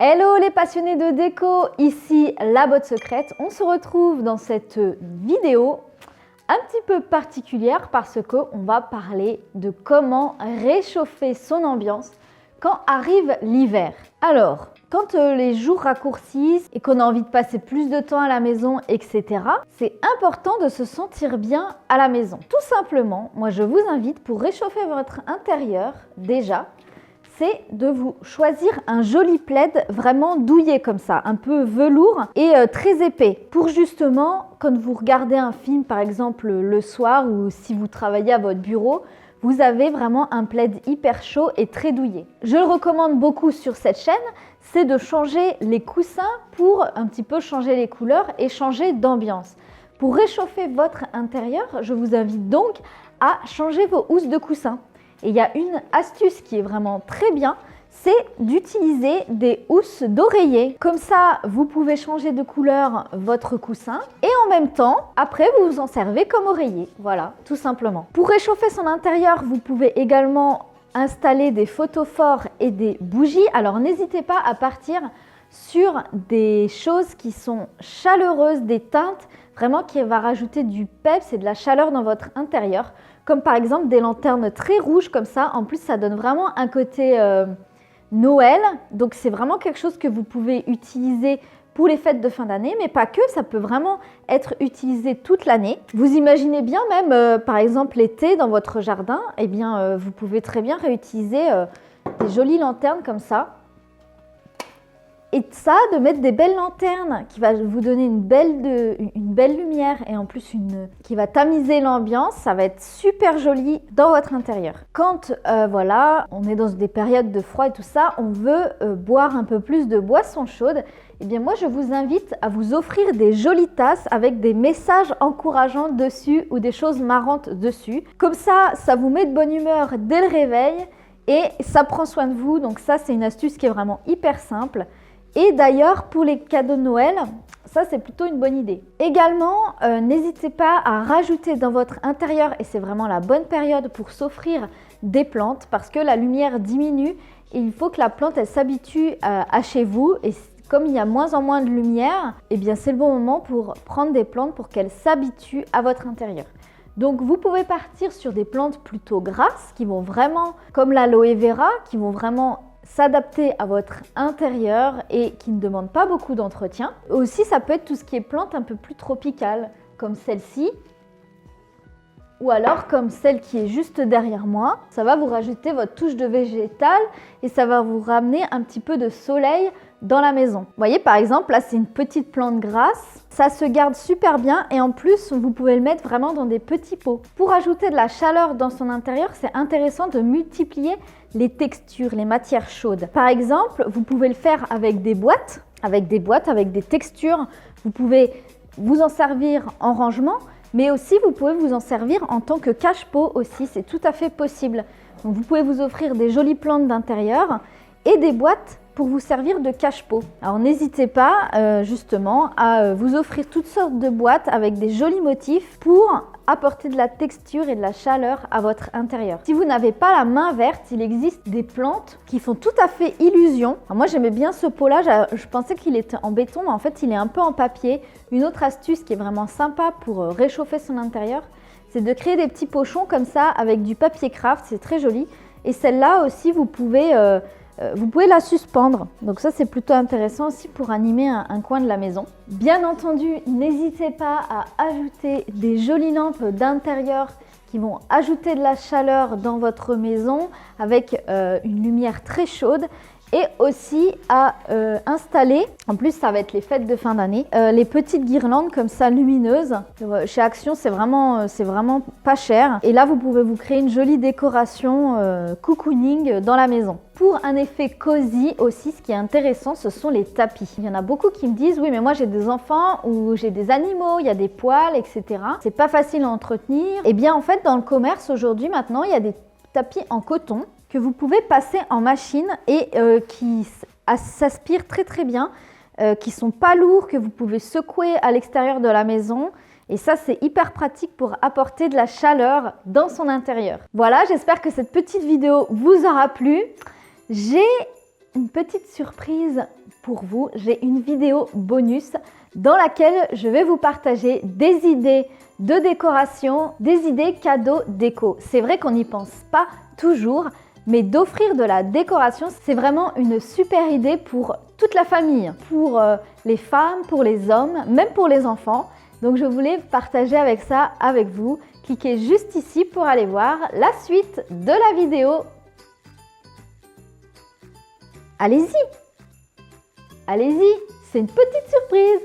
Hello les passionnés de déco, ici la botte secrète. On se retrouve dans cette vidéo un petit peu particulière parce qu'on va parler de comment réchauffer son ambiance quand arrive l'hiver. Alors, quand les jours raccourcissent et qu'on a envie de passer plus de temps à la maison, etc., c'est important de se sentir bien à la maison. Tout simplement, moi je vous invite pour réchauffer votre intérieur déjà, c'est de vous choisir un joli plaid vraiment douillet comme ça, un peu velours et très épais. Pour justement, quand vous regardez un film par exemple le soir ou si vous travaillez à votre bureau, vous avez vraiment un plaid hyper chaud et très douillet. Je le recommande beaucoup sur cette chaîne, c'est de changer les coussins pour un petit peu changer les couleurs et changer d'ambiance. Pour réchauffer votre intérieur, je vous invite donc à changer vos housses de coussins. Et il y a une astuce qui est vraiment très bien, c'est d'utiliser des housses d'oreiller. Comme ça, vous pouvez changer de couleur votre coussin et en même temps, après, vous vous en servez comme oreiller. Voilà, tout simplement. Pour réchauffer son intérieur, vous pouvez également installer des photophores et des bougies. Alors, n'hésitez pas à partir sur des choses qui sont chaleureuses, des teintes, vraiment qui va rajouter du peps et de la chaleur dans votre intérieur. Comme par exemple des lanternes très rouges comme ça. En plus, ça donne vraiment un côté Noël. Donc, c'est vraiment quelque chose que vous pouvez utiliser pour les fêtes de fin d'année, mais pas que. Ça peut vraiment être utilisé toute l'année. Vous imaginez bien même, par exemple, l'été dans votre jardin, eh bien, vous pouvez très bien réutiliser des jolies lanternes comme ça. Et ça, de mettre des belles lanternes qui va vous donner une belle lumière et en plus qui va tamiser l'ambiance, ça va être super joli dans votre intérieur. Quand voilà, on est dans des périodes de froid et tout ça, on veut boire un peu plus de boissons chaudes, eh bien moi je vous invite à vous offrir des jolies tasses avec des messages encourageants dessus ou des choses marrantes dessus. Comme ça vous met de bonne humeur dès le réveil et ça prend soin de vous. Donc ça, c'est une astuce qui est vraiment hyper simple. Et d'ailleurs, pour les cadeaux de Noël, ça c'est plutôt une bonne idée. Également, n'hésitez pas à rajouter dans votre intérieur, et c'est vraiment la bonne période pour s'offrir des plantes parce que la lumière diminue et il faut que la plante elle s'habitue à chez vous. Et comme il y a moins en moins de lumière, eh bien c'est le bon moment pour prendre des plantes pour qu'elles s'habituent à votre intérieur. Donc vous pouvez partir sur des plantes plutôt grasses qui vont vraiment, comme l'aloe vera, qui vont vraiment s'adapter à votre intérieur et qui ne demandent pas beaucoup d'entretien. Aussi, ça peut être tout ce qui est plantes un peu plus tropicales, comme celle-ci, ou alors comme celle qui est juste derrière moi. Ça va vous rajouter votre touche de végétal et ça va vous ramener un petit peu de soleil dans la maison. Vous voyez, par exemple, là, c'est une petite plante grasse. Ça se garde super bien et en plus, vous pouvez le mettre vraiment dans des petits pots. Pour ajouter de la chaleur dans son intérieur, c'est intéressant de multiplier les textures, les matières chaudes. Par exemple, vous pouvez le faire avec des boîtes, avec des textures. Vous pouvez vous en servir en rangement, mais aussi vous pouvez vous en servir en tant que cache-pot aussi. C'est tout à fait possible. Donc, vous pouvez vous offrir des jolies plantes d'intérieur et des boîtes pour vous servir de cache-pot. Alors n'hésitez pas justement à vous offrir toutes sortes de boîtes avec des jolis motifs pour apporter de la texture et de la chaleur à votre intérieur. Si vous n'avez pas la main verte, il existe des plantes qui font tout à fait illusion. Alors moi j'aimais bien ce pot-là, je pensais qu'il était en béton, mais en fait il est un peu en papier. Une autre astuce qui est vraiment sympa pour réchauffer son intérieur, c'est de créer des petits pochons comme ça avec du papier craft, c'est très joli. Et celle-là aussi vous pouvez la suspendre, donc ça c'est plutôt intéressant aussi pour animer un coin de la maison. Bien entendu, n'hésitez pas à ajouter des jolies lampes d'intérieur qui vont ajouter de la chaleur dans votre maison avec une lumière très chaude. Et aussi à installer, en plus ça va être les fêtes de fin d'année, les petites guirlandes comme ça lumineuses. Chez Action c'est vraiment pas cher. Et là vous pouvez vous créer une jolie décoration cocooning dans la maison. Pour un effet cosy aussi, ce qui est intéressant, ce sont les tapis. Il y en a beaucoup qui me disent oui mais moi j'ai des enfants ou j'ai des animaux, il y a des poils, etc. C'est pas facile à entretenir. Et bien en fait dans le commerce aujourd'hui maintenant il y a des tapis en coton que vous pouvez passer en machine et qui s'aspirent très très bien, qui sont pas lourds, que vous pouvez secouer à l'extérieur de la maison. Et ça, c'est hyper pratique pour apporter de la chaleur dans son intérieur. Voilà, j'espère que cette petite vidéo vous aura plu. J'ai une petite surprise pour vous. J'ai une vidéo bonus dans laquelle je vais vous partager des idées de décoration, des idées cadeaux déco. C'est vrai qu'on n'y pense pas toujours, mais d'offrir de la décoration, c'est vraiment une super idée pour toute la famille, pour les femmes, pour les hommes, même pour les enfants. Donc je voulais partager avec ça avec vous. Cliquez juste ici pour aller voir la suite de la vidéo. Allez-y! Allez-y, c'est une petite surprise!